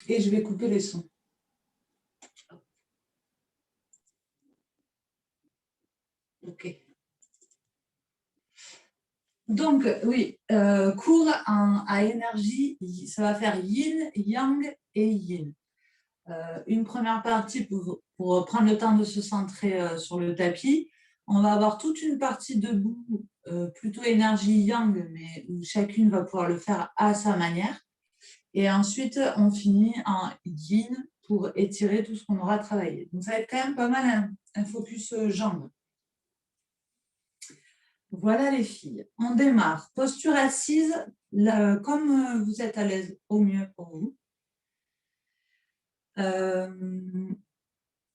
Et je vais couper les sons. Ok. Donc, oui, cours à énergie, ça va faire yin, yang et yin. Une première partie pour prendre le temps de se centrer sur le tapis. On va avoir toute une partie debout, plutôt énergie yang, mais où chacune va pouvoir le faire à sa manière. Et ensuite, on finit en yin pour étirer tout ce qu'on aura travaillé. Donc, ça va être quand même pas mal un focus jambes. Voilà les filles. On démarre. Posture assise, comme vous êtes à l'aise, au mieux pour vous.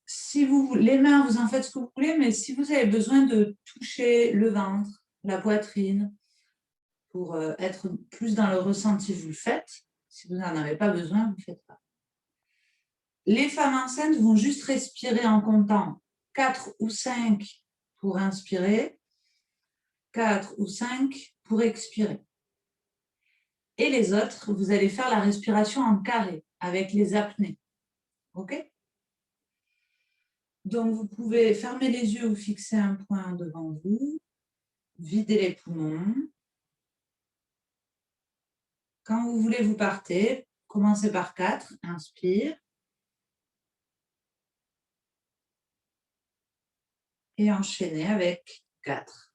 Si vous, les mains, vous en faites ce que vous voulez, mais si vous avez besoin de toucher le ventre, la poitrine, pour être plus dans le ressenti, vous le faites. Si vous n'en avez pas besoin, vous ne le faites pas. Les femmes enceintes vont juste respirer en comptant 4 ou 5 pour inspirer, 4 ou 5 pour expirer. Et les autres, vous allez faire la respiration en carré avec les apnées. OK? Donc, vous pouvez fermer les yeux ou fixer un point devant vous, vider les poumons. Quand vous voulez, vous partez. Commencez par 4. Inspire. Et enchaînez avec 4.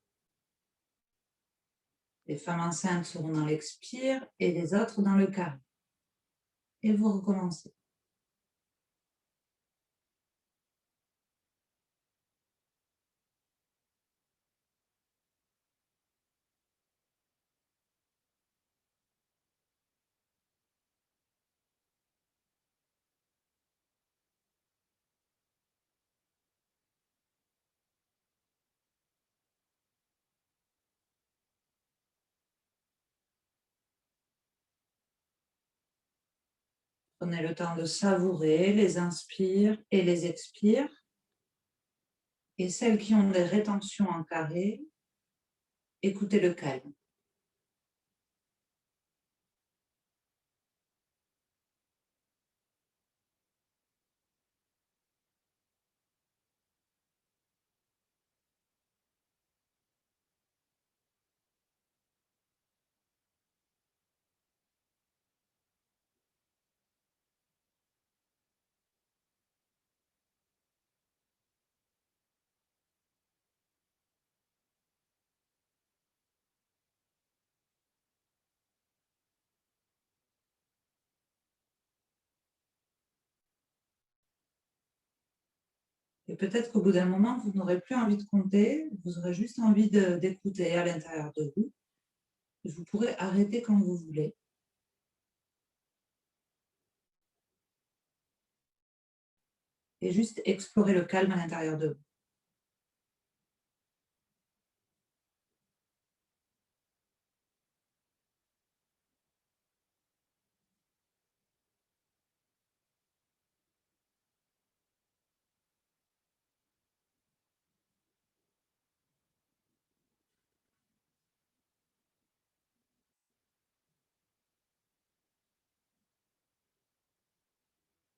Les femmes enceintes seront dans l'expire et les autres dans le carré. Et vous recommencez. Prenez le temps de savourer les inspires et les expires. Et celles qui ont des rétentions en carré, écoutez le calme. Et peut-être qu'au bout d'un moment, vous n'aurez plus envie de compter, vous aurez juste envie d'écouter à l'intérieur de vous. Et vous pourrez arrêter quand vous voulez. Et juste explorer le calme à l'intérieur de vous.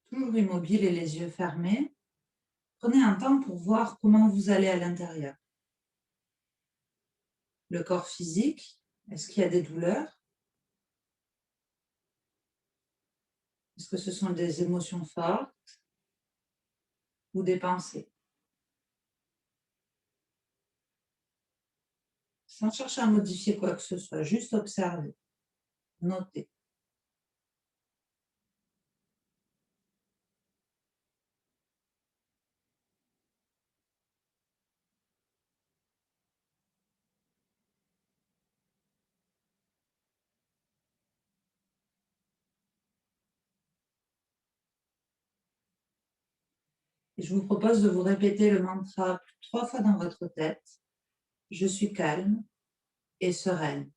Toujours immobile et les yeux fermés. Prenez un temps pour voir comment vous allez à l'intérieur. Le corps physique, est-ce qu'il y a des douleurs? Est-ce que ce sont des émotions fortes ou des pensées? Sans chercher à modifier quoi que ce soit, juste observer, noter. Et je vous propose de vous répéter le mantra 3 fois dans votre tête. Je suis calme et sereine.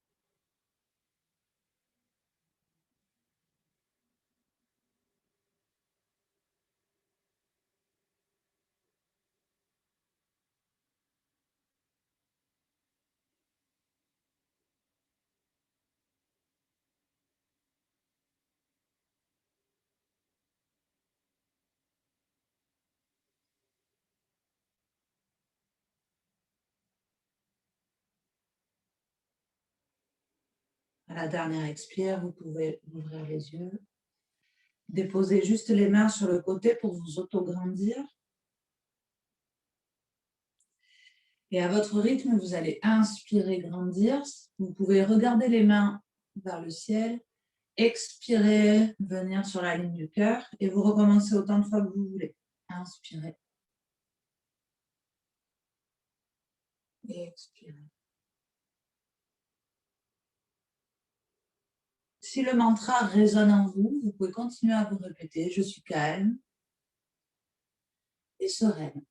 la dernière expire, vous pouvez ouvrir les yeux. Déposez juste les mains sur le côté pour vous auto-grandir. Et à votre rythme, vous allez inspirer, grandir. Vous pouvez regarder les mains vers le ciel, expirer, venir sur la ligne du cœur et vous recommencez autant de fois que vous voulez. Inspirez. Et expirez. Si le mantra résonne en vous, vous pouvez continuer à vous répéter « Je suis calme et sereine ».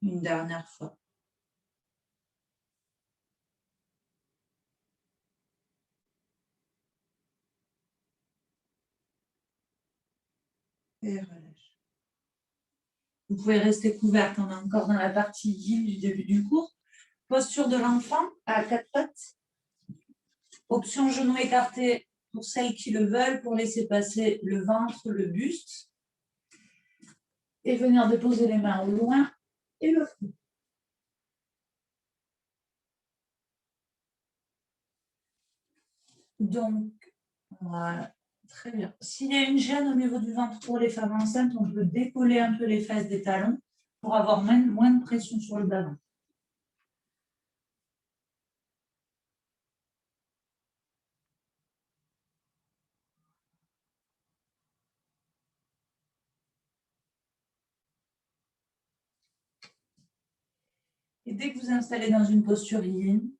Une dernière fois. Et relâche. Vous pouvez rester couverte, on est encore dans la partie yin du début du cours. Posture de l'enfant à quatre pattes. Option genoux écartés pour celles qui le veulent, pour laisser passer le ventre, le buste. Et venir déposer les mains au loin et le front. Donc, voilà, très bien. S'il y a une gêne au niveau du ventre pour les femmes enceintes, on peut décoller un peu les fesses des talons pour avoir moins de pression sur le ballon. Et dès que vous installez dans une posture yin,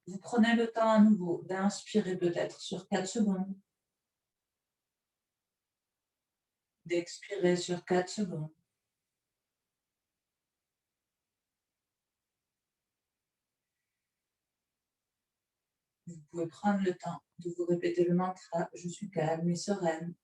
vous prenez le temps à nouveau d'inspirer peut-être sur 4 secondes, d'expirer sur 4 secondes. Vous pouvez prendre le temps de vous répéter le mantra « Je suis calme et sereine ».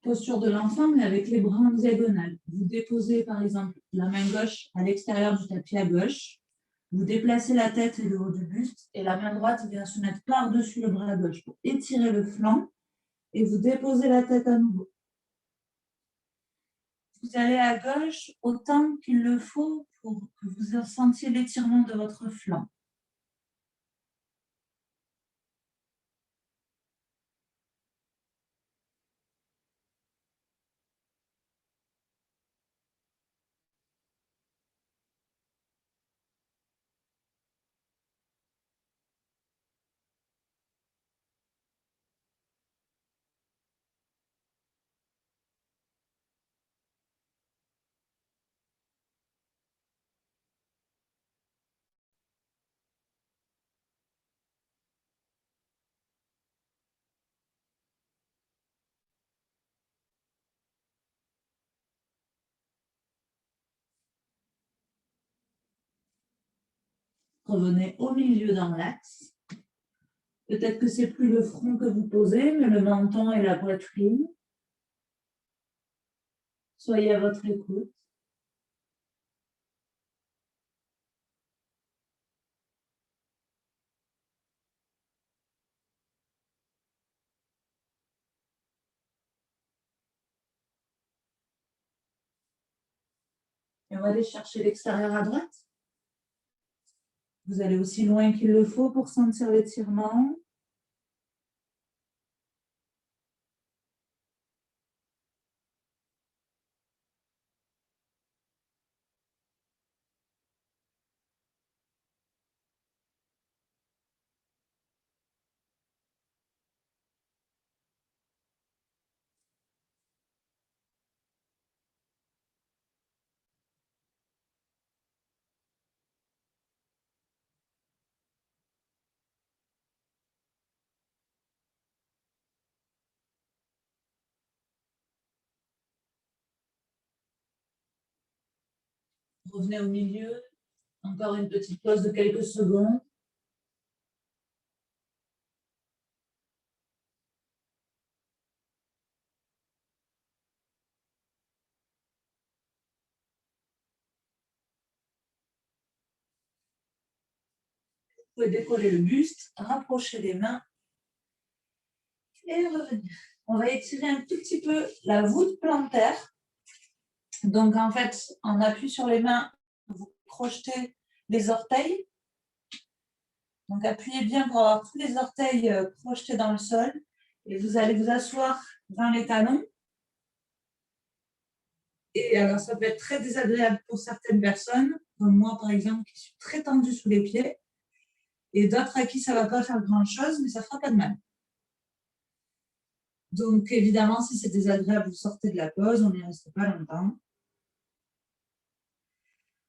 Posture de l'enfant, mais avec les bras en diagonale. Vous déposez par exemple la main gauche à l'extérieur du tapis à gauche. Vous déplacez la tête et le haut du buste et la main droite vient se mettre par-dessus le bras gauche pour étirer le flanc et vous déposez la tête à nouveau. Vous allez à gauche autant qu'il le faut pour que vous sentiez l'étirement de votre flanc. Revenez au milieu dans l'axe. Peut-être que c'est plus le front que vous posez, mais le menton et la poitrine. Soyez à votre écoute. Et on va aller chercher l'extérieur à droite. Vous allez aussi loin qu'il le faut pour sentir l'étirement. Revenez au milieu. Encore une petite pause de quelques secondes. pouvez décoller le buste, rapprocher les mains et revenir. On va étirer un tout petit peu la voûte plantaire. Donc, en fait, on appuie sur les mains, vous crochetez les orteils. Donc, appuyez bien pour avoir tous les orteils projetés dans le sol. Et vous allez vous asseoir dans les talons. Et alors, ça peut être très désagréable pour certaines personnes, comme moi, par exemple, qui suis très tendue sous les pieds. Et d'autres à qui ça ne va pas faire grand-chose, mais ça ne fera pas de mal. Donc, évidemment, si c'est désagréable, vous sortez de la pause, on n'y reste pas longtemps.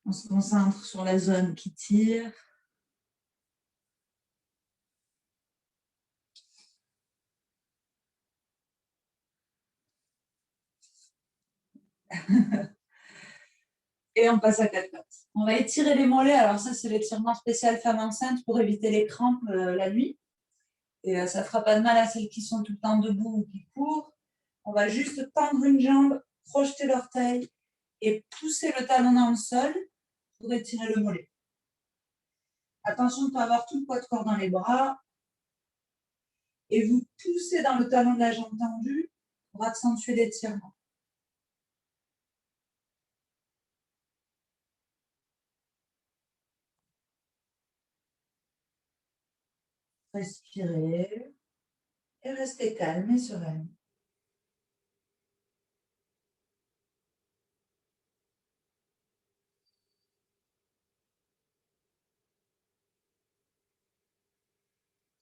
On se concentre sur la zone qui tire. Et on passe à quatre pattes. On va étirer les mollets. Alors ça, c'est l'étirement spécial femme enceinte pour éviter les crampes la nuit. Et ça ne fera pas de mal à celles qui sont tout le temps debout ou qui courent. On va juste tendre une jambe, projeter l'orteil et pousser le talon dans le sol pour étirer le mollet. Attention de ne pas avoir tout le poids de corps dans les bras. Et vous poussez dans le talon de la jambe tendue pour accentuer l'étirement. Respirez et restez calme et sereine.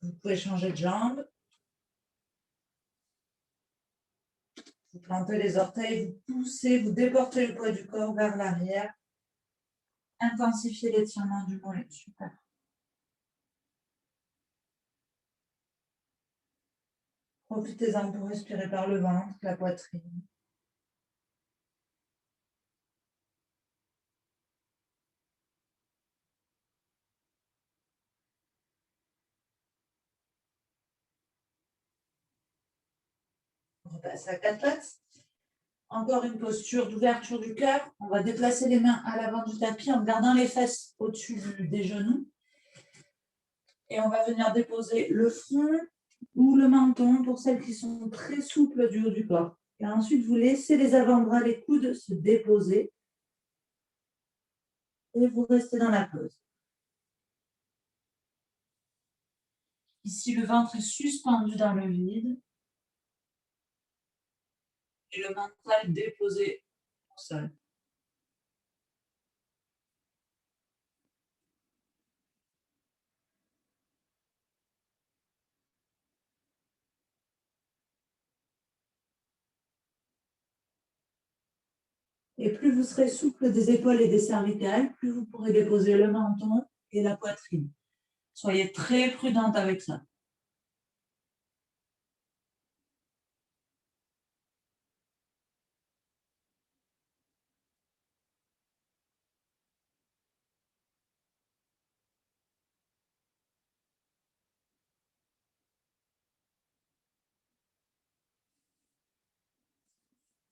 Vous pouvez changer de jambe. Vous plantez les orteils, vous poussez, vous déportez le poids du corps vers l'arrière. Intensifiez l'étirement du mollet. Super. Profitez-en pour respirer par le ventre, la poitrine. On repasse à quatre pattes. Encore une posture d'ouverture du cœur. On va déplacer les mains à l'avant du tapis en gardant les fesses au-dessus des genoux. Et on va venir déposer le front ou le menton pour celles qui sont très souples du haut du corps. Et ensuite, vous laissez les avant-bras, les coudes se déposer. Et vous restez dans la pose. Ici, le ventre est suspendu dans le vide. Et le mental déposé au sol. Et plus vous serez souple des épaules et des cervicales, plus vous pourrez déposer le menton et la poitrine. Soyez très prudente avec ça.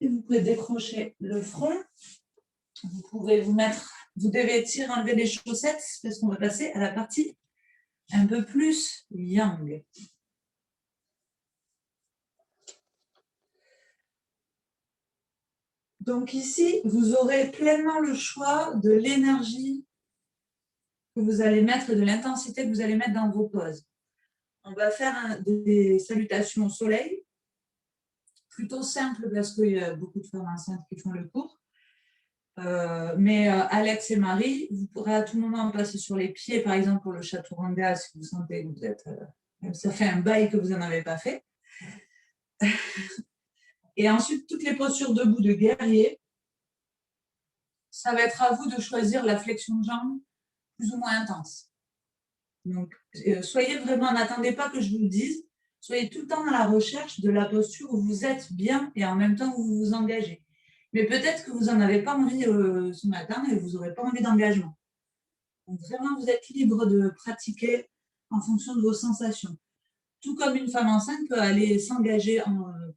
Et vous pouvez décrocher le front. Vous pouvez vous mettre, vous devez enlever les chaussettes parce qu'on va passer à la partie un peu plus yang. Donc ici, vous aurez pleinement le choix de l'énergie que vous allez mettre et de l'intensité que vous allez mettre dans vos poses. On va faire des salutations au soleil, plutôt simple parce qu'il y a beaucoup de femmes enceintes qui font le cours. Mais Alex et Marie, vous pourrez à tout moment passer sur les pieds, par exemple pour le chaturanga, si vous sentez que vous êtes, ça fait un bail que vous n'en avez pas fait. Et ensuite, toutes les postures debout de guerrier, ça va être à vous de choisir la flexion de jambe plus ou moins intense. Donc, soyez vraiment, n'attendez pas que je vous le dise, soyez tout le temps dans la recherche de la posture où vous êtes bien et en même temps où vous vous engagez. Mais peut-être que vous n'en avez pas envie ce matin et vous n'aurez pas envie d'engagement. Donc, vraiment, vous êtes libre de pratiquer en fonction de vos sensations. Tout comme une femme enceinte peut aller s'engager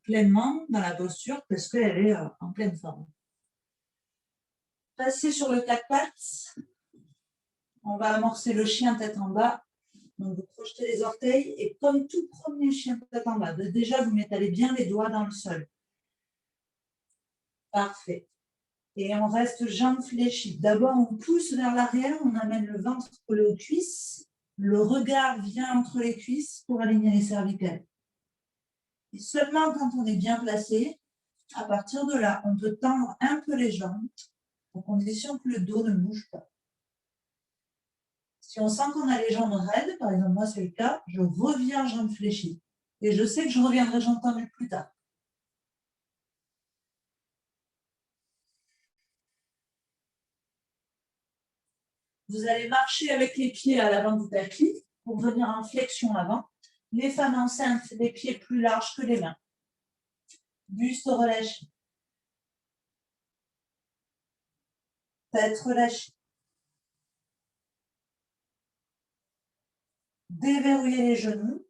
pleinement dans la posture parce qu'elle est en pleine forme. Passez sur le quatre pattes. On va amorcer le chien tête en bas. Donc, vous projetez les orteils et comme tout premier chien tête en bas, déjà, vous mettez bien les doigts dans le sol. Parfait. Et on reste jambes fléchies. D'abord, on pousse vers l'arrière, on amène le ventre collé aux cuisses. Le regard vient entre les cuisses pour aligner les cervicales. Et seulement quand on est bien placé, à partir de là, on peut tendre un peu les jambes, à condition que le dos ne bouge pas. Si on sent qu'on a les jambes raides, par exemple, moi c'est le cas, je reviens jambes fléchies. Et je sais que je reviendrai jambes tendues plus tard. Vous allez marcher avec les pieds à l'avant du tapis pour venir en flexion avant. Les femmes enceintes, les pieds plus larges que les mains. Buste relâché. Tête relâchée. Déverrouiller les genoux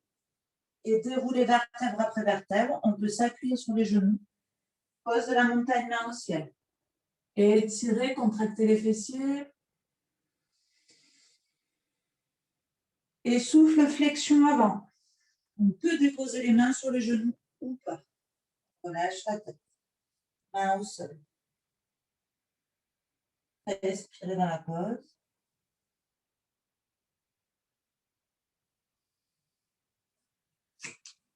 et dérouler vertèbre après vertèbre. On peut s'appuyer sur les genoux. Pose de la montagne, main au ciel. Et étirer, contracter les fessiers. Et souffle, flexion avant. On peut déposer les mains sur les genoux ou pas. Relâche la tête. Main au sol. Respirez dans la pause.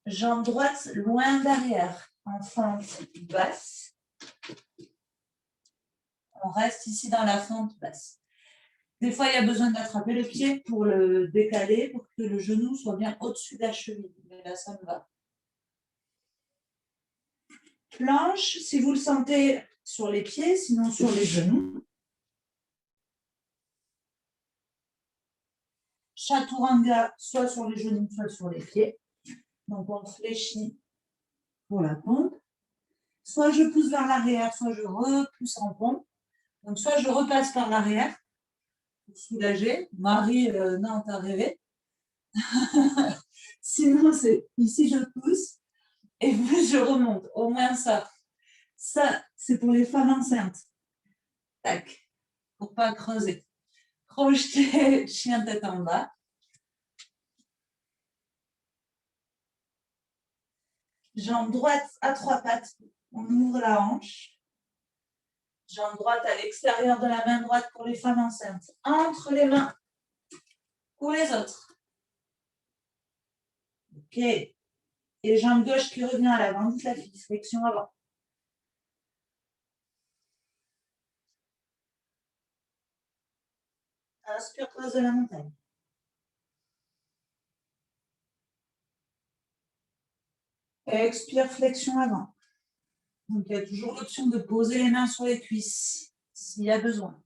Jambe droite loin derrière, en fente basse. On reste ici dans la fente basse. Des fois, il y a besoin d'attraper le pied pour le décaler, pour que le genou soit bien au-dessus de la cheville. Mais là, ça me va. Planche, si vous le sentez sur les pieds, sinon sur les genoux. Chaturanga, soit sur les genoux, soit sur les pieds. Donc, on fléchit pour la pompe. Soit je pousse vers l'arrière, soit je repousse en pompe. Donc, soit je repasse par l'arrière pour soulager. Marie, non, t'as rêvé. Sinon, c'est ici, je pousse et puis je remonte. Au moins ça. Ça, c'est pour les femmes enceintes. Tac. Pour pas creuser. Projeter, chien tête en bas. Jambe droite à 3 pattes. On ouvre la hanche. Jambe droite à l'extérieur de la main droite pour les femmes enceintes. Entre les mains pour les autres. Ok. Et jambe gauche qui revient à l'avant du tapis. Flexion avant. Inspire, pose de la montagne. Expire, flexion avant. Donc, il y a toujours l'option de poser les mains sur les cuisses, s'il y a besoin.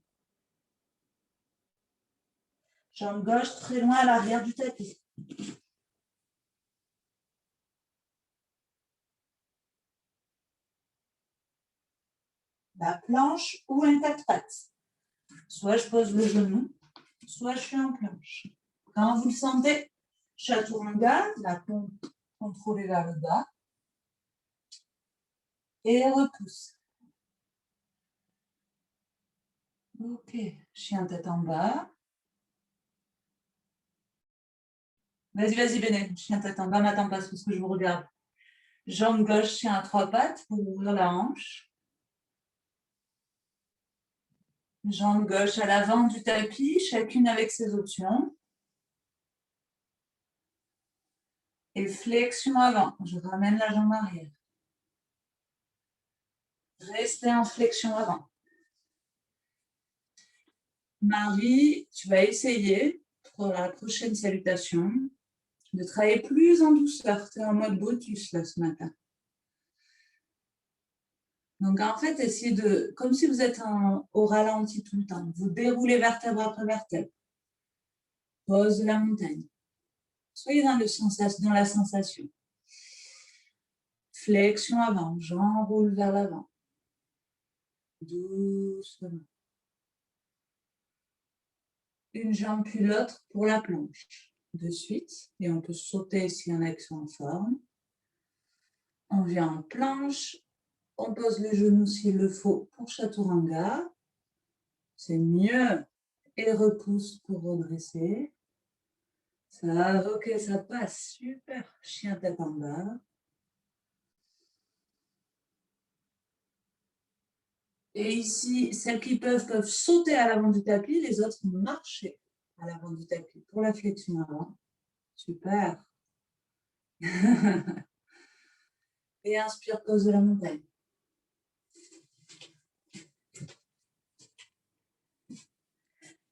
Jambe gauche très loin à l'arrière du tapis. La planche ou un 4 pattes. Soit je pose le genou, soit je fais en planche. Quand vous le sentez, chaturanga, la pompe contrôlée vers le bas. Et repousse. Ok, chien tête en bas. Vas-y, vas-y, Béné. Chien tête en bas, m'attends pas parce que je vous regarde. Jambe gauche, chien à 3 pattes pour ouvrir la hanche. Jambe gauche à l'avant du tapis, chacune avec ses options. Et flexion avant. Je ramène la jambe arrière. Restez en flexion avant. Marie, tu vas essayer pour la prochaine salutation de travailler plus en douceur. Tu es en mode Brutus là ce matin. Donc en fait, essayez de, comme si vous êtes au ralenti tout le temps, vous déroulez vertèbre après vertèbre. Pose la montagne. Soyez dans la sensation. Flexion avant, j'enroule vers l'avant. Doucement. Une jambe puis l'autre pour la planche. De suite, et on peut sauter s'il y en a qui sont en forme. On vient en planche, on pose les genoux s'il le faut pour chaturanga. C'est mieux. Et repousse pour redresser. Ça, ok, ça passe. Super. Chien tête en bas. Et ici, celles qui peuvent sauter à l'avant du tapis, les autres marcher à l'avant du tapis pour la flexion avant. Super. Et inspire, pose de la montagne.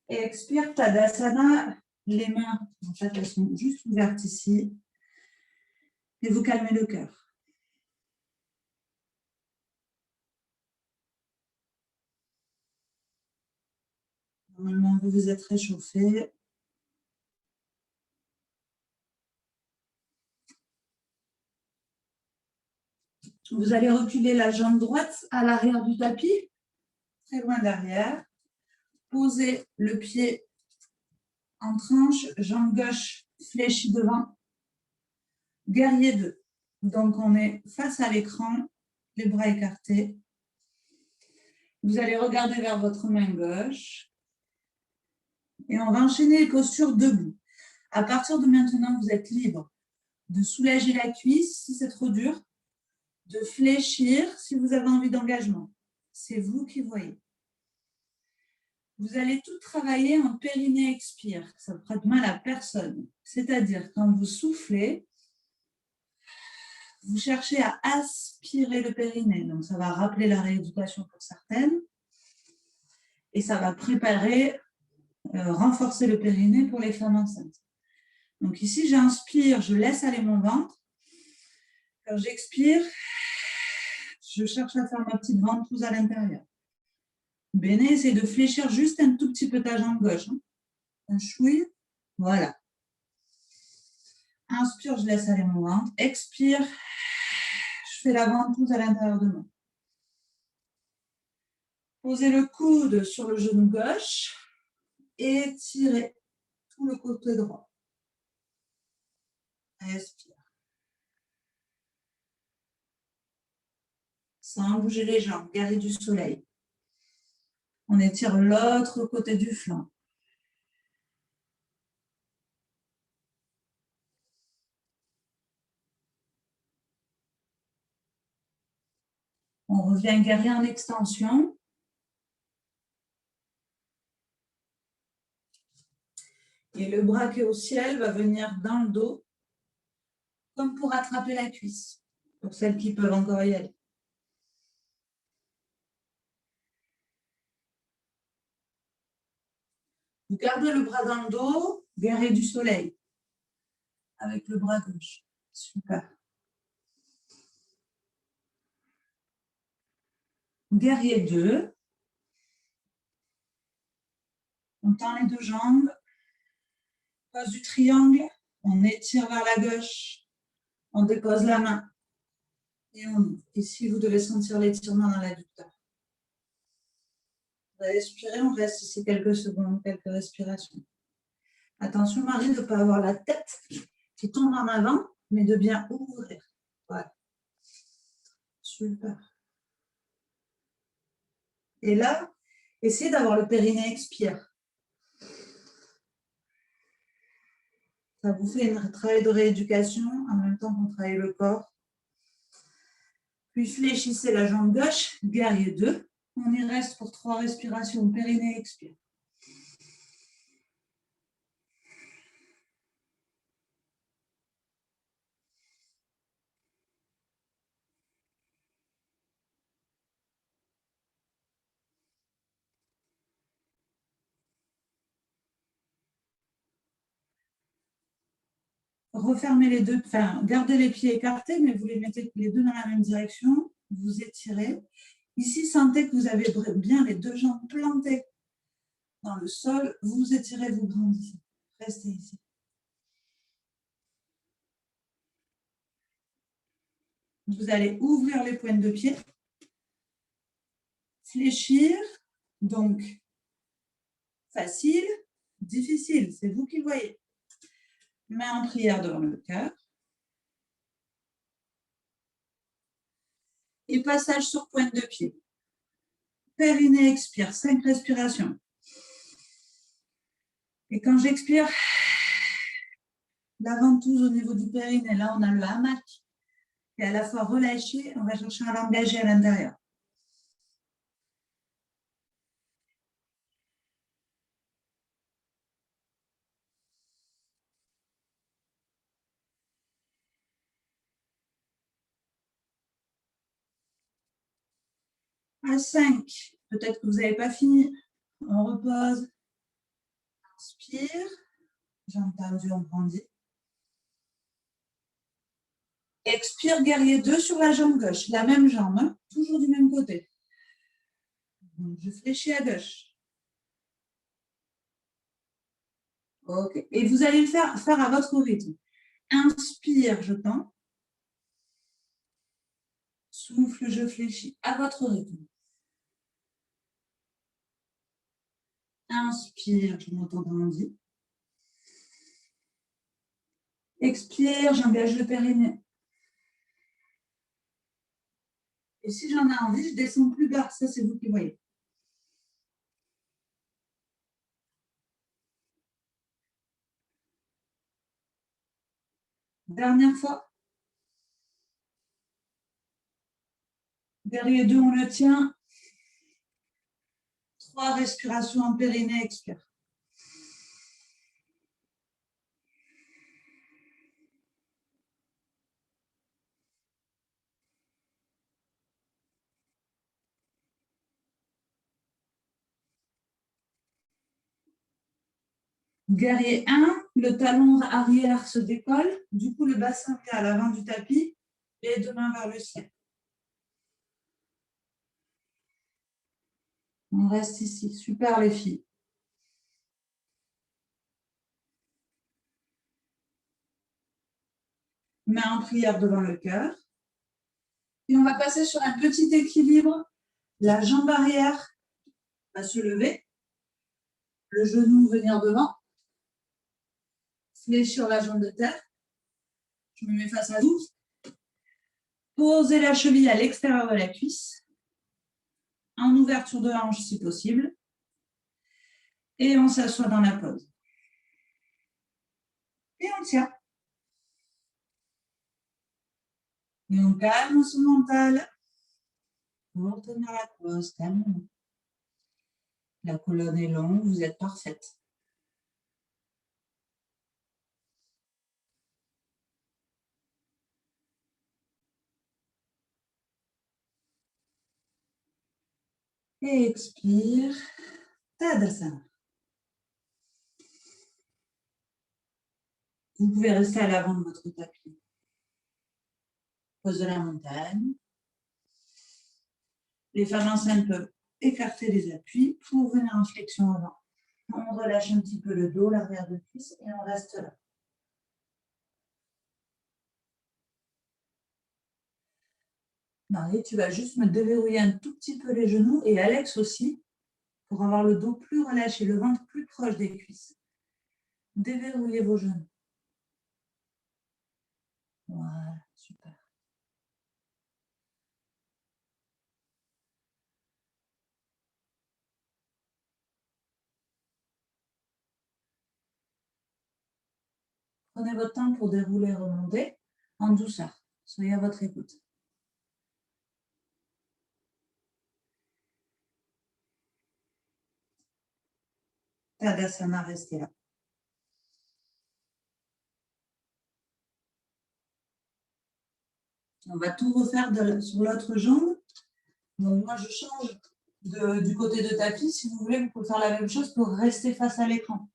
Et expire, Tadasana. Les mains, en fait, elles sont juste ouvertes ici. Et vous calmez le cœur. Normalement, vous vous êtes réchauffé. Vous allez reculer la jambe droite à l'arrière du tapis, très loin derrière. Posez le pied en tranche, jambe gauche fléchie devant. Guerrier 2. Donc, on est face à l'écran, les bras écartés. Vous allez regarder vers votre main gauche. Et on va enchaîner les postures debout. À partir de maintenant, vous êtes libre de soulager la cuisse si c'est trop dur, de fléchir si vous avez envie d'engagement. C'est vous qui voyez. Vous allez tout travailler en périnée-expire. Ça ne prête mal à personne. C'est-à-dire, quand vous soufflez, vous cherchez à aspirer le périnée. Donc, ça va rappeler la rééducation pour certaines. Et ça va préparer, renforcer le périnée pour les femmes enceintes. Donc ici, j'inspire, je laisse aller mon ventre. Quand j'expire, je cherche à faire ma petite ventouse à l'intérieur. Béné, essaye de fléchir juste un tout petit peu ta jambe gauche. Un chouille. Voilà. Inspire, je laisse aller mon ventre. Expire, je fais la ventouse à l'intérieur de moi. Posez le coude sur le genou gauche et tirez tout le côté droit. Expire. Sans bouger les jambes, guerrier du soleil. On étire l'autre côté du flanc. On revient guerrier en extension. Et le bras qui est au ciel va venir dans le dos, comme pour attraper la cuisse, pour celles qui peuvent encore y aller. Vous gardez le bras dans le dos, guerrier du soleil, avec le bras gauche. Super. Guerrier 2. On tend les deux jambes. Pose du triangle. On étire vers la gauche. On dépose la main. Et on ouvre. Ici, vous devez sentir l'étirement dans l'adducteur. On va respirer. On reste ici quelques secondes, quelques respirations. Attention, Marie, de ne pas avoir la tête qui tombe en avant, mais de bien ouvrir. Voilà. Super. Et là, essayez d'avoir le périnée expire. Ça vous fait un travail de rééducation en même temps qu'on travaille le corps. Puis fléchissez la jambe gauche, guerrier 2. On y reste pour 3 respirations. Périnée expire. Refermez les deux, enfin, gardez les pieds écartés, mais vous les mettez les deux dans la même direction. Vous étirez. Ici, sentez que vous avez bien les deux jambes plantées dans le sol. Vous étirez, vous grandissez. Restez ici. Vous allez ouvrir les pointes de pied, fléchir, donc facile, difficile, c'est vous qui voyez. Main en prière devant le cœur. Et passage sur pointe de pied. Périnée expire, 5 respirations. Et quand j'expire, la ventouse au niveau du périnée. Là, on a le hamac qui est à la fois relâché. On va chercher à l'engager à l'intérieur. À 5, peut-être que vous n'avez pas fini. On repose. Inspire. Jambes tendues, on grandit. Expire, guerrier 2 sur la jambe gauche. La même jambe, hein, toujours du même côté. Donc, je fléchis à gauche. Ok. Et vous allez le faire à votre rythme. Inspire, je tends. Souffle, je fléchis à votre rythme. Inspire, je monte en grandi. Expire, j'engage le périnée. Et si j'en ai envie, je descends plus bas. Ça, c'est vous qui voyez. Dernière fois. Guerrier 2, on le tient. 3 respirations en périnée, expire. Guerrier 1, le talon arrière se décolle. Du coup, le bassin vient à l'avant du tapis et deux mains vers le ciel. On reste ici. Super, les filles. Main en prière devant le cœur. Et on va passer sur un petit équilibre. La jambe arrière va se lever. Le genou venir devant. Fléchir la jambe de terre. Je me mets face à vous. Posez la cheville à l'extérieur de la cuisse. En ouverture de hanche si possible. Et on s'assoit dans la pose. Et on tient. Et on calme son mental pour tenir la pose calmement. La colonne est longue, vous êtes parfaite. Et expire. Tadasana. Vous pouvez rester à l'avant de votre tapis. Pose de la montagne. Les femmes enceintes peuvent écarter les appuis pour venir en flexion avant. On relâche un petit peu le dos, l'arrière de cuisse et on reste là. Marie, tu vas juste me déverrouiller un tout petit peu les genoux et Alex aussi pour avoir le dos plus relâché, le ventre plus proche des cuisses. Déverrouillez vos genoux. Voilà, super. Prenez votre temps pour dérouler et remonter en douceur. Soyez à votre écoute. Tadasana, restez là. On va tout refaire sur l'autre jambe. Donc moi, je change du côté de tapis. Si vous voulez, vous pouvez faire la même chose pour rester face à l'écran.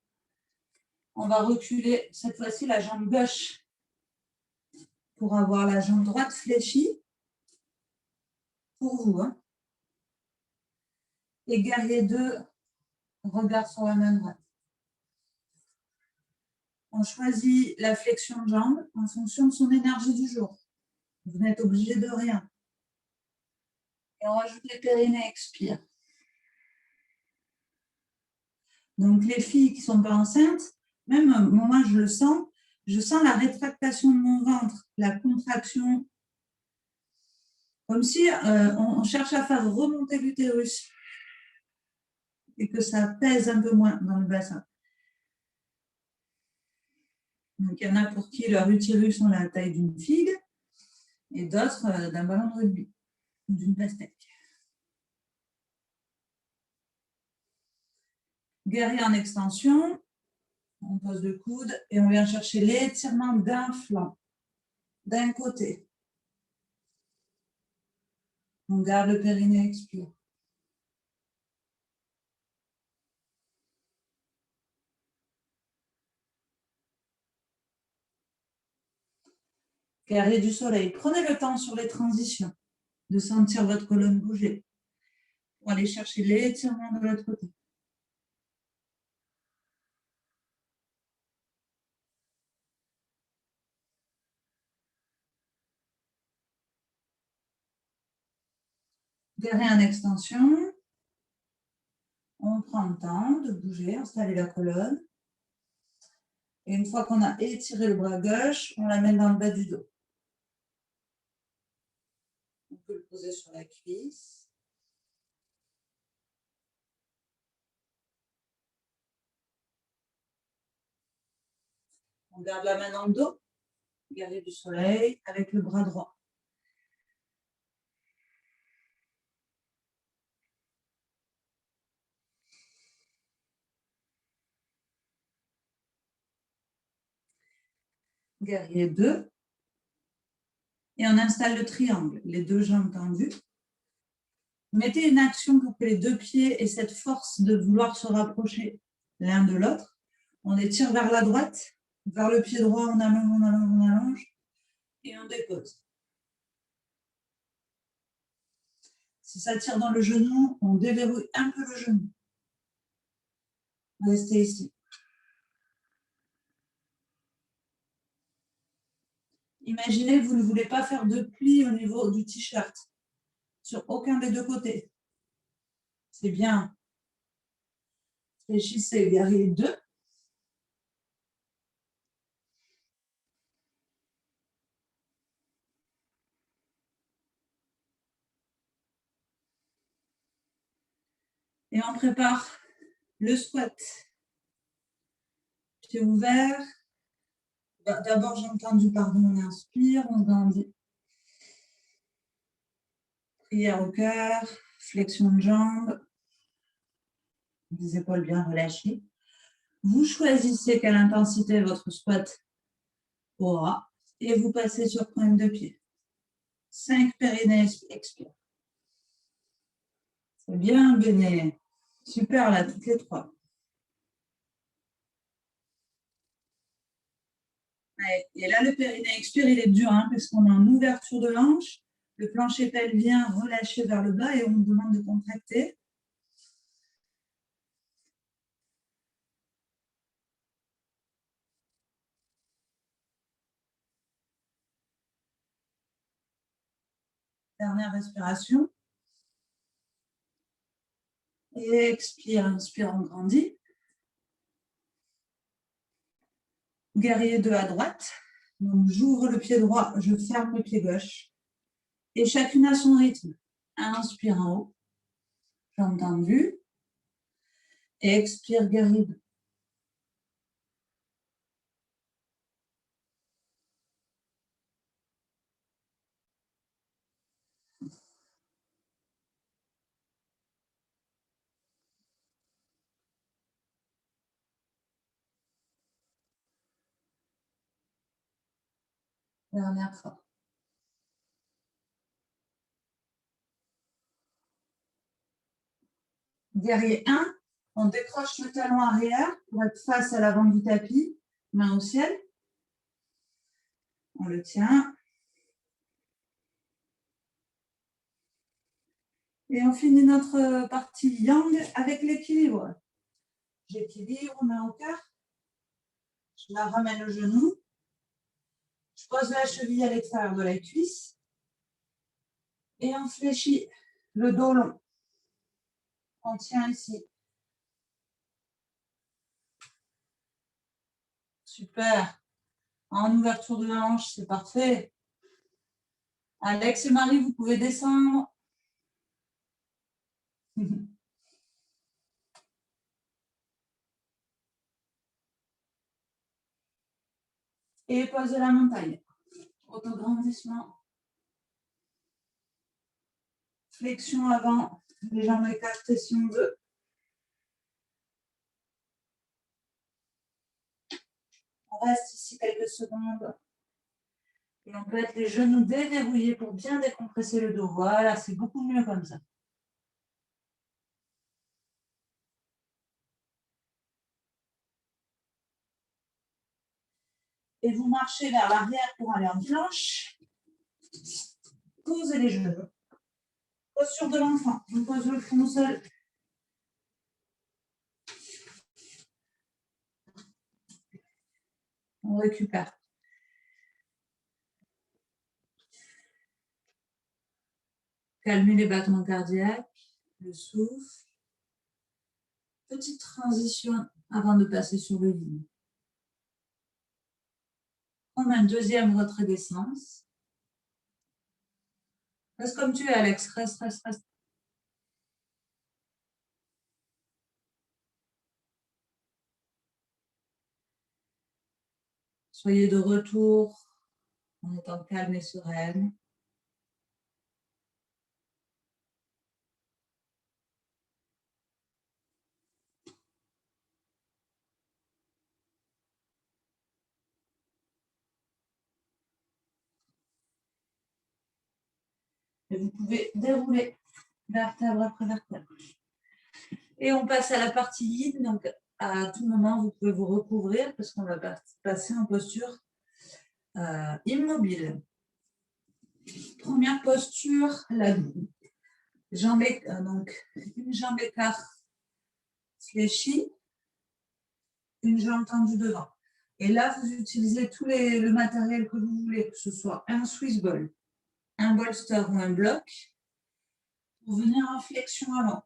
On va reculer cette fois-ci la jambe gauche pour avoir la jambe droite fléchie. Pour vous. Hein. Et guerrier 2, regard sur la main droite. On choisit la flexion de jambe en fonction de son énergie du jour. Vous n'êtes obligé de rien. Et on rajoute les périnées, expire. Donc, les filles qui ne sont pas enceintes, même moi, je sens la rétractation de mon ventre, la contraction, comme si on cherche à faire remonter l'utérus et que ça pèse un peu moins dans le bassin. Donc, il y en a pour qui leur utérus ont la taille d'une figue et d'autres d'un ballon de rugby ou d'une pastèque. Guerrier en extension, on pose le coude et on vient chercher l'étirement d'un flanc, d'un côté. On garde le périnée, expire. Guerrier du soleil, prenez le temps sur les transitions de sentir votre colonne bouger pour aller chercher l'étirement de l'autre côté. Guerrier en extension, on prend le temps de bouger, installer la colonne. Et une fois qu'on a étiré le bras gauche, on l'amène dans le bas du dos. On peut le poser sur la cuisse. On garde la main dans le dos, guerrier du soleil, avec le bras droit. Guerrier 2. Et on installe le triangle, les deux jambes tendues. Mettez une action pour que les deux pieds aient cette force de vouloir se rapprocher l'un de l'autre. On étire vers la droite, vers le pied droit, on allonge, on allonge, on allonge, et on dépose. Si ça tire dans le genou, on déverrouille un peu le genou. Restez ici. Imaginez, vous ne voulez pas faire de plis au niveau du t-shirt, sur aucun des deux côtés. C'est bien. Fléchissez, guerrier 2. Et on prépare le squat. Pied ouvert. D'abord, j'ai entendu, pardon, on inspire, on grandit. Prière au cœur, flexion de jambes, des épaules bien relâchées. Vous choisissez quelle intensité votre squat aura et vous passez sur pointe de pied. 5 périnées, expire. C'est bien, Béné. Super, là, toutes les 3. Et là, le périnée expire, il est dur, hein, parce qu'on a une ouverture de hanche, le plancher pelvien relâché vers le bas et on nous demande de contracter. Dernière respiration. Et expire, inspire, on grandit. Guerrier 2 à droite. Donc, j'ouvre le pied droit, je ferme le pied gauche. Et chacune à son rythme. Inspire en haut, jambe tendue. Et expire, guerrier 2. Dernière fois. Guerrier 1, on décroche le talon arrière pour être face à l'avant du tapis, main au ciel. On le tient. Et on finit notre partie yang avec l'équilibre. J'équilibre, main au cœur. Je la ramène au genou. Je pose la cheville à l'extérieur de la cuisse. Et on fléchit le dos long. On tient ici. Super. En ouverture de la hanche, c'est parfait. Alex et Marie, vous pouvez descendre. Et pose de la montagne. Autograndissement. Flexion avant, les jambes écartées si on veut. On reste ici quelques secondes. Et on peut être les genoux déverrouillés pour bien décompresser le dos. Voilà, c'est beaucoup mieux comme ça. Et vous marchez vers l'arrière pour aller en planche. Posez les genoux. Posture de l'enfant. On pose le front au sol. On récupère. Calmez les battements cardiaques, le souffle. Petite transition avant de passer sur le lit. On a un deuxième retrait-descente. Reste comme tu es, Alex. Reste, reste, reste. Soyez de retour en étant calme et sereine. Et vous pouvez dérouler vertèbre après vertèbre. Et on passe à la partie yin. Donc, à tout moment, vous pouvez vous recouvrir parce qu'on va passer en posture immobile. Première posture, la jambe, donc une jambe écart fléchie, une jambe tendue devant. Et là, vous utilisez tout le matériel que vous voulez, que ce soit un Swiss ball, un bolster ou un bloc, pour venir en flexion avant.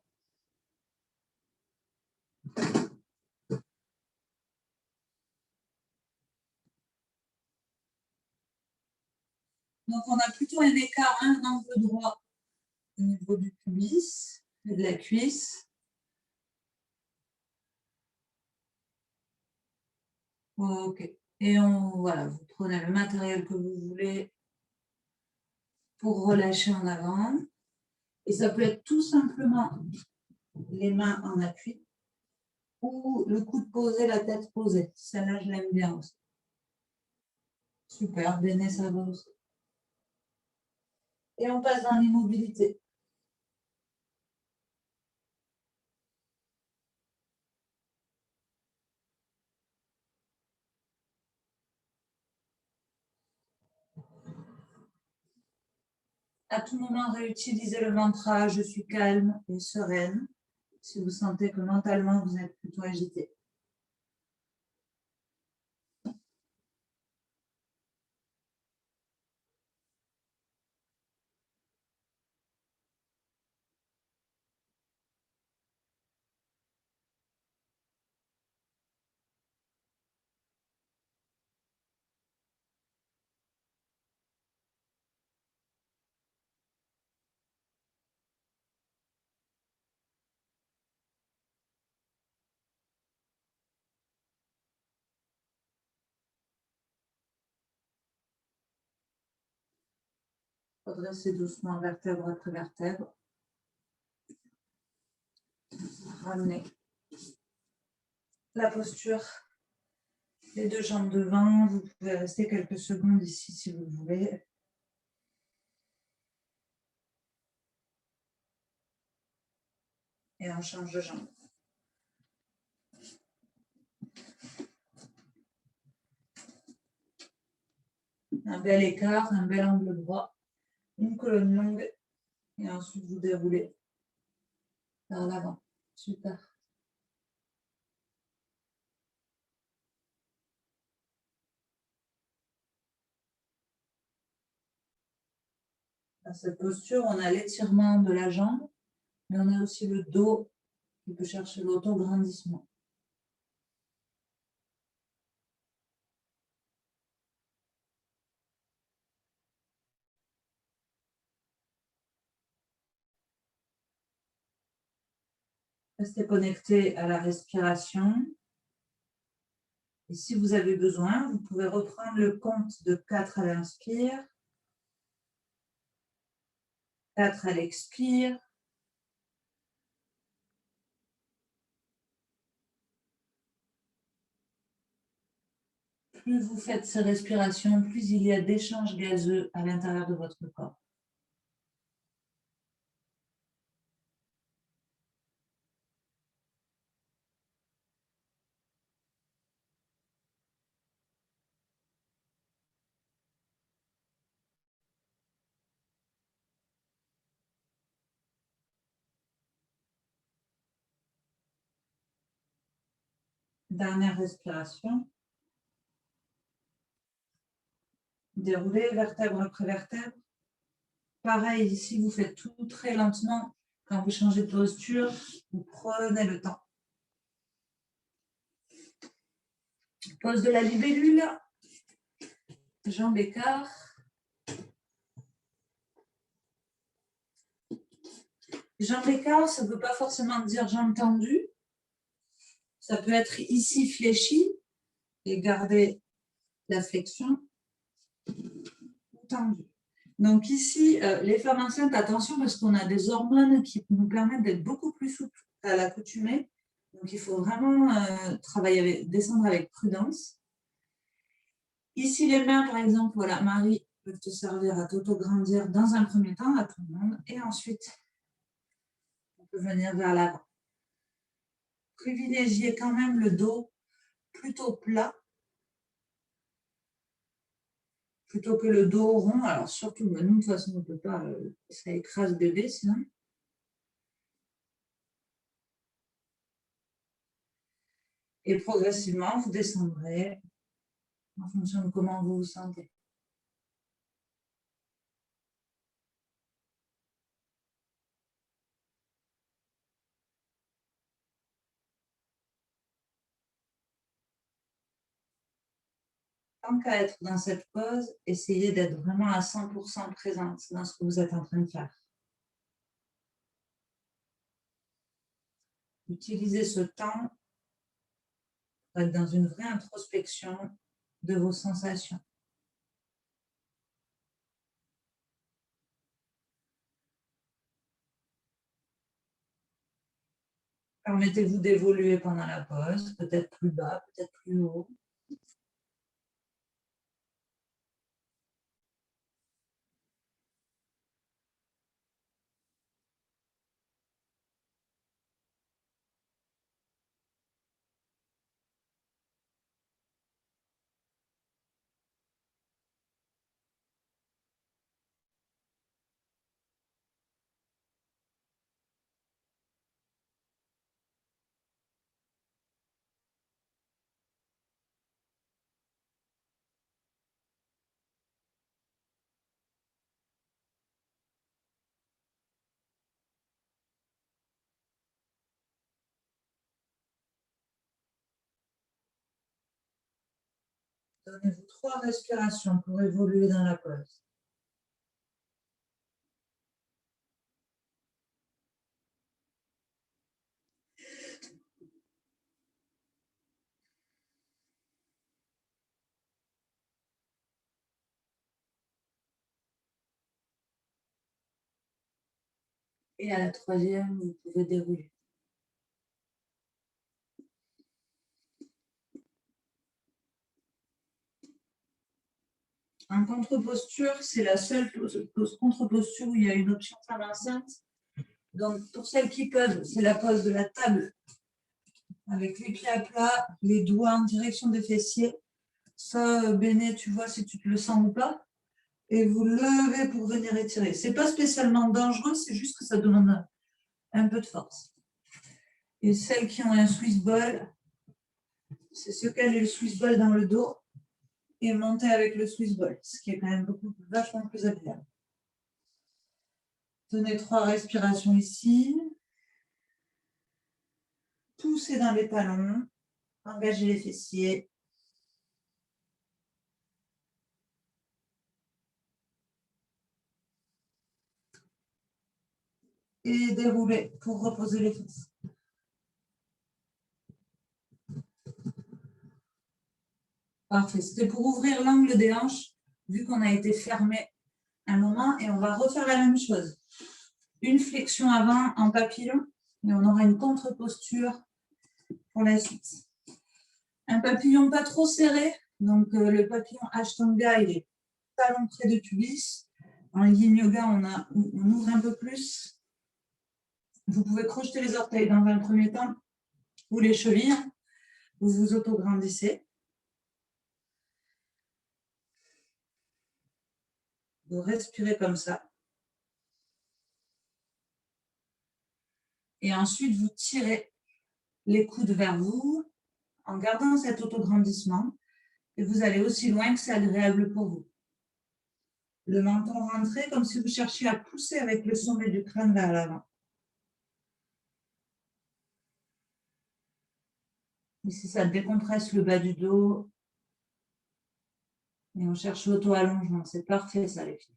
Donc, on a plutôt un écart, un angle droit au niveau du pubis et de la cuisse. Ok. Et voilà, vous prenez le matériel que vous voulez pour relâcher en avant. Et ça peut être tout simplement les mains en appui ou le coude posé, la tête posée. Celle-là, je l'aime bien aussi. Super, Béné, ça va aussi. Et on passe dans l'immobilité. À tout moment, réutilisez le mantra « Je suis calme et sereine » si vous sentez que mentalement, vous êtes plutôt agité. Redressez doucement vertèbre après vertèbre. Ramenez la posture, les deux jambes devant. Vous pouvez rester quelques secondes ici si vous voulez. Et on change de jambe. Un bel écart, un bel angle droit, une colonne longue. Et ensuite, vous déroulez vers l'avant. Super. Dans cette posture, on a l'étirement de la jambe, mais on a aussi le dos qui peut chercher l'autograndissement. Restez connecté à la respiration. Et si vous avez besoin, vous pouvez reprendre le compte de 4 à l'inspire, 4 à l'expire. Plus vous faites ces respirations, plus il y a d'échanges gazeux à l'intérieur de votre corps. Dernière respiration. Déroulez vertèbre après vertèbre. Pareil, ici, vous faites tout très lentement. Quand vous changez de posture, vous prenez le temps. Pose de la libellule. Jambes écart. Jambes écart, ça ne veut pas forcément dire jambes tendues. Ça peut être ici fléchi et garder la flexion tendue. Donc ici, les femmes enceintes, attention parce qu'on a des hormones qui nous permettent d'être beaucoup plus souples à l'accoutumée. Donc il faut vraiment descendre avec prudence. Ici, les mains, par exemple, voilà, Marie, peuvent te servir à t'auto-grandir dans un premier temps, à tout le monde, et ensuite, on peut venir vers l'avant. Privilégiez quand même le dos plutôt plat, plutôt que le dos rond. Alors surtout, nous, de toute façon, on ne peut pas, ça écrase bébé sinon. Et progressivement, vous descendrez en fonction de comment vous vous sentez. Tant qu'à être dans cette pause, essayez d'être vraiment à 100% présente dans ce que vous êtes en train de faire. Utilisez ce temps pour être dans une vraie introspection de vos sensations. Permettez-vous d'évoluer pendant la pause, peut-être plus bas, peut-être plus haut. Donnez-vous 3 respirations pour évoluer dans la pause. Et à la 3e, vous pouvez dérouler. En contre-posture, c'est la seule contre-posture où il y a une option femme enceinte. Donc, pour celles qui peuvent, c'est la pose de la table avec les pieds à plat, les doigts en direction des fessiers. Ça, Béné, tu vois si tu te le sens ou pas. Et vous levez pour venir étirer. Ce n'est pas spécialement dangereux, c'est juste que ça demande un peu de force. Et celles qui ont un Swiss ball, c'est se caler le Swiss ball dans le dos et monter avec le Swiss ball, ce qui est quand même vachement plus agréable. Tenez 3 respirations ici. Poussez dans les talons. Engagez les fessiers. Et déroulez pour reposer les fesses. Parfait. C'était pour ouvrir l'angle des hanches, vu qu'on a été fermé un moment, et on va refaire la même chose. Une flexion avant en papillon, et on aura une contre-posture pour la suite. Un papillon pas trop serré, donc le papillon Ashtanga, il est talon près de pubis. En yin yoga, on ouvre un peu plus. Vous pouvez crocheter les orteils dans un premier temps, ou les chevilles. Vous vous autograndissez. Vous respirez comme ça. Et ensuite, vous tirez les coudes vers vous en gardant cet autograndissement. Et vous allez aussi loin que c'est agréable pour vous. Le menton rentré comme si vous cherchiez à pousser avec le sommet du crâne vers l'avant. Ici, ça décompresse le bas du dos. Et on cherche l'auto-allongement. C'est parfait, ça, les filles.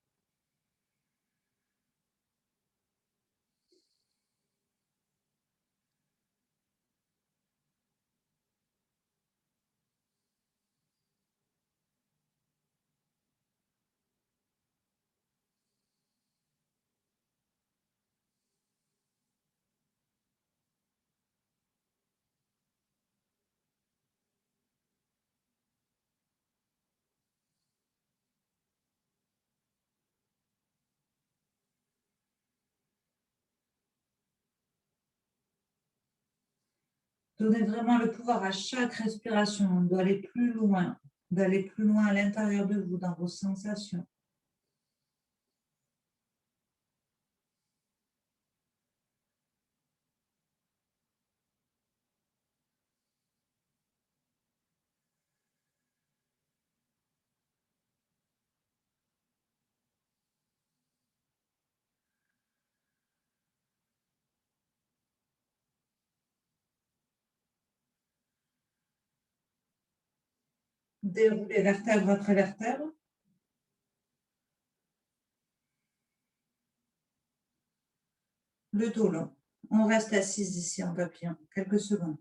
Donnez vraiment le pouvoir à chaque respiration d'aller plus loin à l'intérieur de vous, dans vos sensations. Déroulez vertèbre après vertèbre. Le dos long. On reste assise ici en papillon, quelques secondes.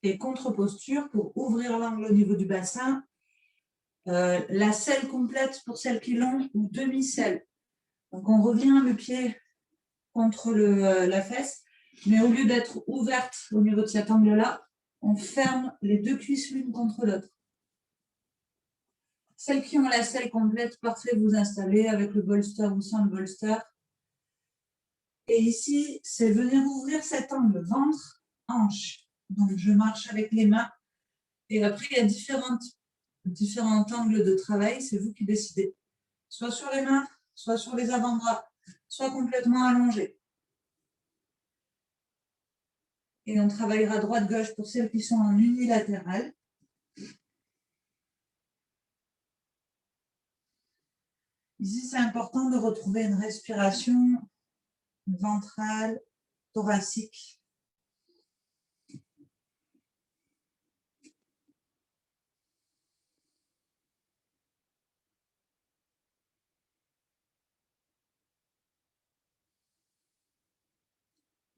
Et contre-posture pour ouvrir l'angle au niveau du bassin. La selle complète pour celles qui l'ont ou demi-selle. Donc on revient le pied contre la fesse, mais au lieu d'être ouverte au niveau de cet angle-là, on ferme les deux cuisses l'une contre l'autre. Celles qui ont la selle complète, parfait, vous installez avec le bolster ou sans le bolster. Et ici, c'est venir ouvrir cet angle ventre-hanche. Donc, je marche avec les mains. Et après, il y a différents angles de travail. C'est vous qui décidez. Soit sur les mains, soit sur les avant-bras, soit complètement allongé. Et on travaillera droite-gauche pour celles qui sont en unilatéral. Ici, c'est important de retrouver une respiration ventrale, thoracique.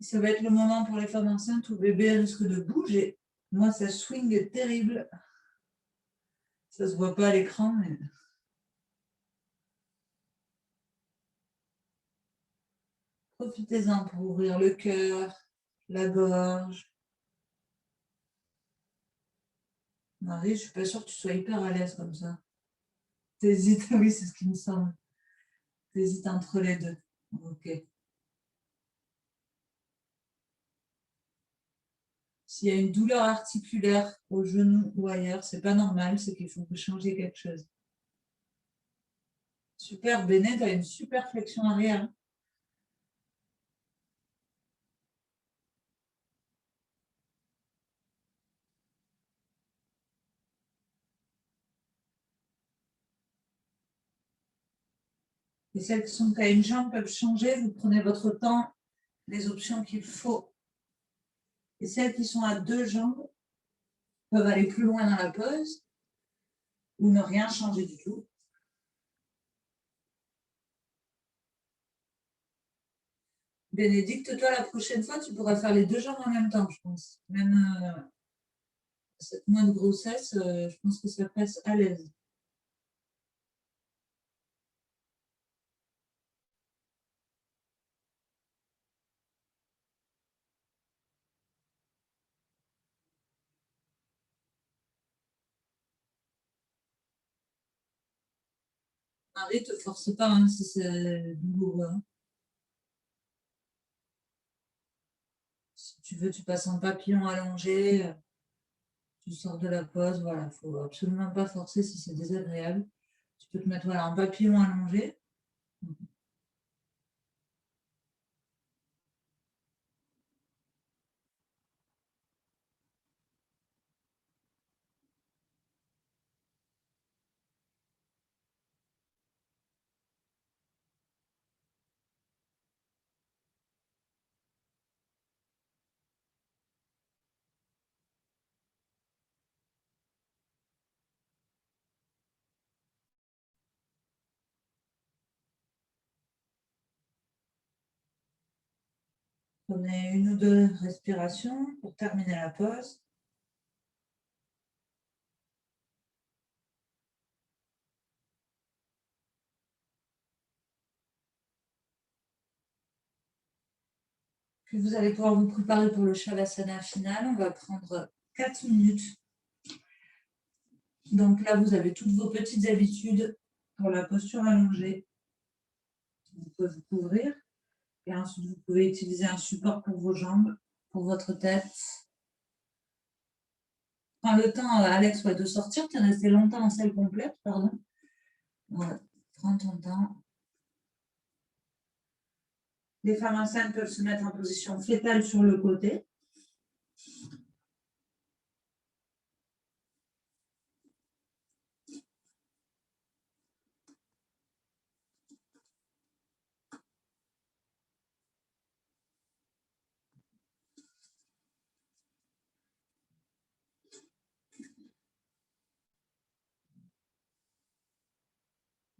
Ça va être le moment pour les femmes enceintes où le bébé risque de bouger. Moi, ça swing terrible. Ça ne se voit pas à l'écran, mais... Profitez-en pour ouvrir le cœur, la gorge. Marie, je ne suis pas sûre que tu sois hyper à l'aise comme ça. T'hésites, oui, c'est ce qui me semble. T'hésites entre les deux. Ok. S'il y a une douleur articulaire au genou ou ailleurs, c'est pas normal, c'est qu'il faut que vous changiez quelque chose. Super, Béné, tu as une super flexion arrière. Et celles qui sont à une jambe peuvent changer, vous prenez votre temps, les options qu'il faut. Et celles qui sont à deux jambes peuvent aller plus loin dans la pose ou ne rien changer du tout. Bénédicte, toi, la prochaine fois, tu pourras faire les 2 jambes en même temps, je pense. Même 7 mois de grossesse, je pense que ça passe à l'aise. Marie, ne te force pas hein, si c'est douloureux. Hein. Si tu veux, tu passes en papillon allongé, tu sors de la pose, voilà, il ne faut absolument pas forcer si c'est désagréable. Tu peux te mettre voilà, en papillon allongé. Prenez 1 ou 2 respirations pour terminer la pause. Puis vous allez pouvoir vous préparer pour le Shavasana final. On va prendre 4 minutes. Donc là, vous avez toutes vos petites habitudes pour la posture allongée. Vous pouvez vous couvrir. Et ensuite, vous pouvez utiliser un support pour vos jambes, pour votre tête. Prends le temps, Alex, de sortir. Tu es resté longtemps en salle complète, pardon. Voilà. Prends ton temps. Les femmes enceintes peuvent se mettre en position fétale sur le côté.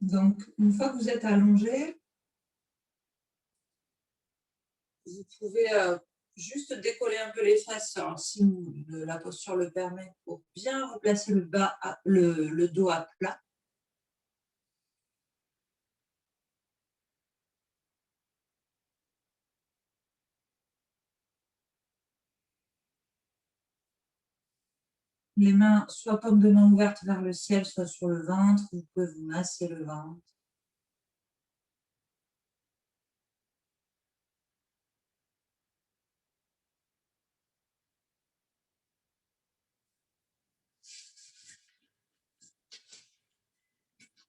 Donc, une fois que vous êtes allongé, vous pouvez juste décoller un peu les fesses, alors, si la posture le permet, pour bien replacer le dos à plat. Les mains, soit paume de main ouverte vers le ciel, soit sur le ventre. Vous pouvez vous masser le ventre.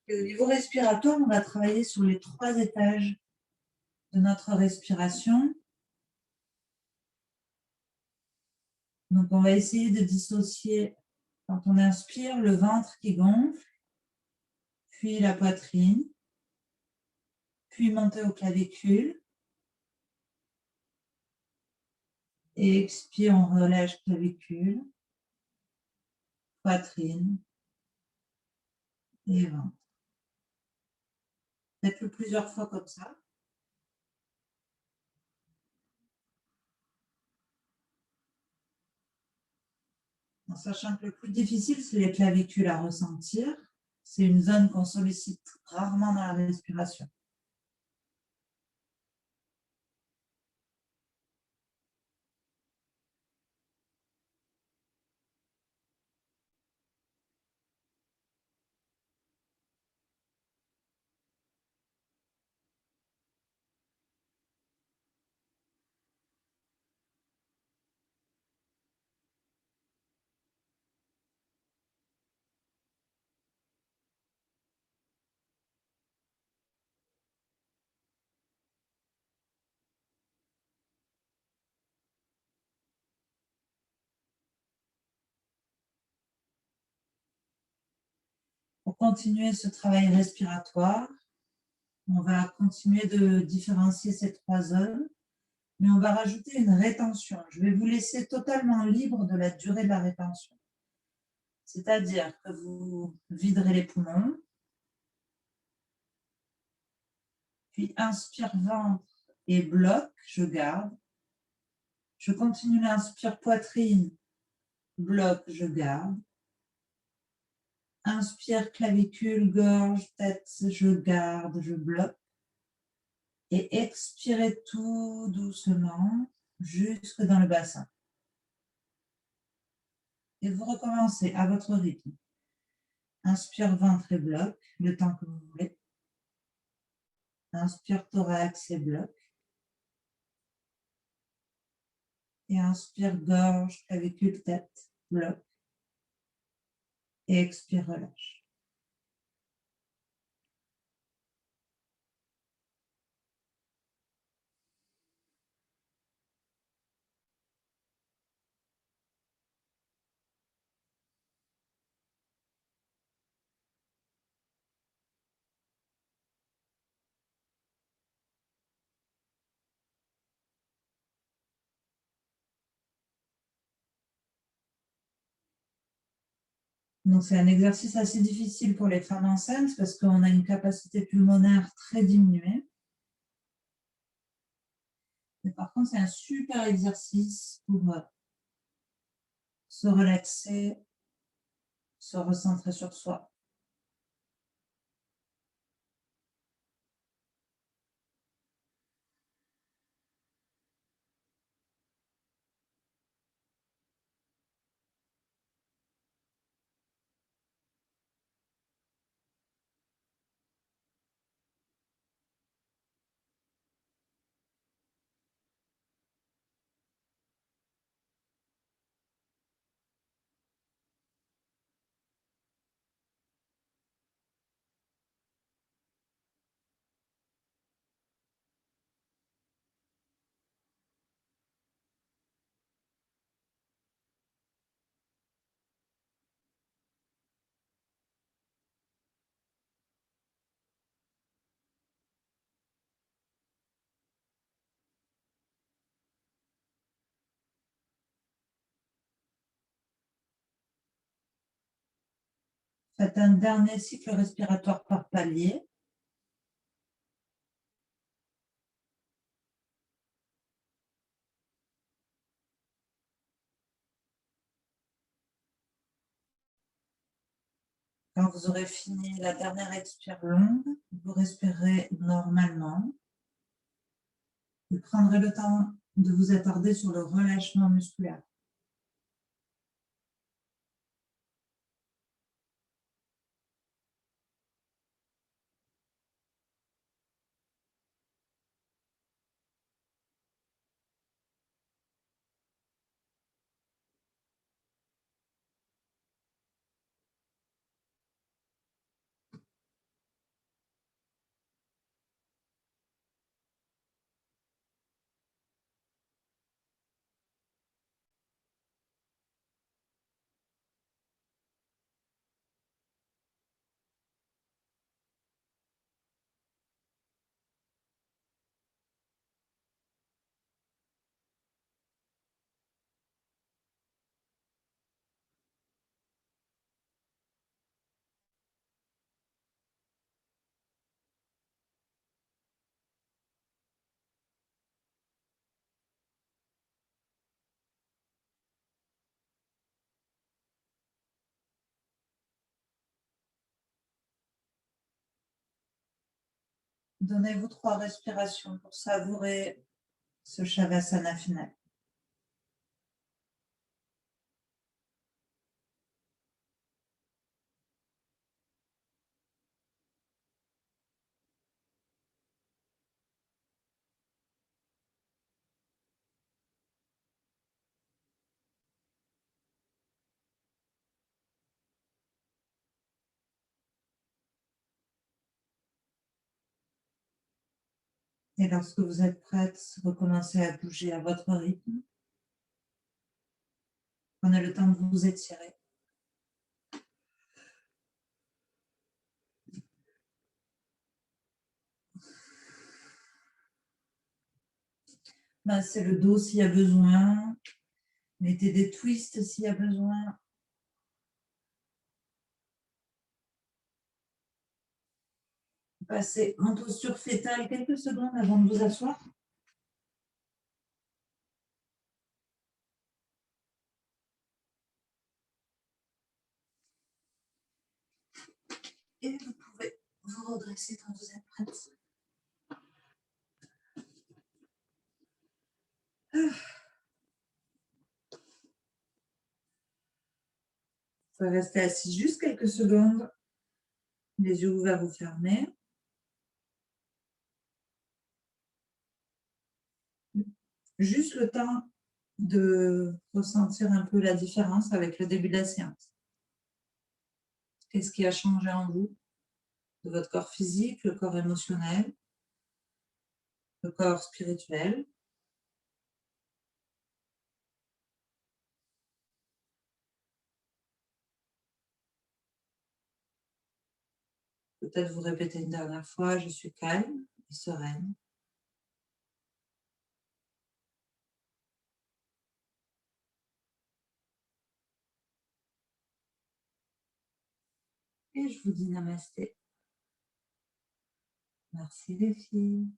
Et au niveau respiratoire, on va travailler sur les 3 étages de notre respiration. Donc, on va essayer de dissocier, quand on inspire, le ventre qui gonfle, puis la poitrine, puis monter aux clavicules. Et expire, on relâche clavicule, poitrine et ventre. Faites-le plusieurs fois comme ça. En sachant que le plus difficile, c'est les clavicules à ressentir. C'est une zone qu'on sollicite rarement dans la respiration. Pour continuer ce travail respiratoire, on va continuer de différencier ces 3 zones, mais on va rajouter une rétention. Je vais vous laisser totalement libre de la durée de la rétention. C'est-à-dire que vous viderez les poumons, puis inspire ventre, et bloc, je garde. Je continue l'inspire poitrine, bloc, je garde. Inspire clavicule, gorge, tête, je garde, je bloque. Et expirez tout doucement jusque dans le bassin. Et vous recommencez à votre rythme. Inspire ventre et bloc, le temps que vous voulez. Inspire thorax et bloc. Et inspire gorge, clavicule, tête, bloc. Et expire, relâche. Donc, c'est un exercice assez difficile pour les femmes enceintes parce qu'on a une capacité pulmonaire très diminuée. Mais par contre, c'est un super exercice pour se relaxer, se recentrer sur soi. Faites un dernier cycle respiratoire par palier. Quand vous aurez fini la dernière expire longue, vous respirerez normalement. Vous prendrez le temps de vous attarder sur le relâchement musculaire. Donnez-vous 3 respirations pour savourer ce Shavasana final. Et lorsque vous êtes prête, recommencez à bouger à votre rythme. Prenez le temps de vous étirer. Massez le dos s'il y a besoin. Mettez des twists s'il y a besoin. Passez en posture fétale quelques secondes avant de vous asseoir. redresser quand vous êtes prête. Vous pouvez rester assis juste quelques secondes, les yeux ouverts ou fermés. Juste le temps de ressentir un peu la différence avec le début de la séance. Qu'est-ce qui a changé en vous? De votre corps physique, le corps émotionnel, le corps spirituel. Peut-être vous répétez une dernière fois, je suis calme et sereine. Et je vous dis namasté. Merci les filles.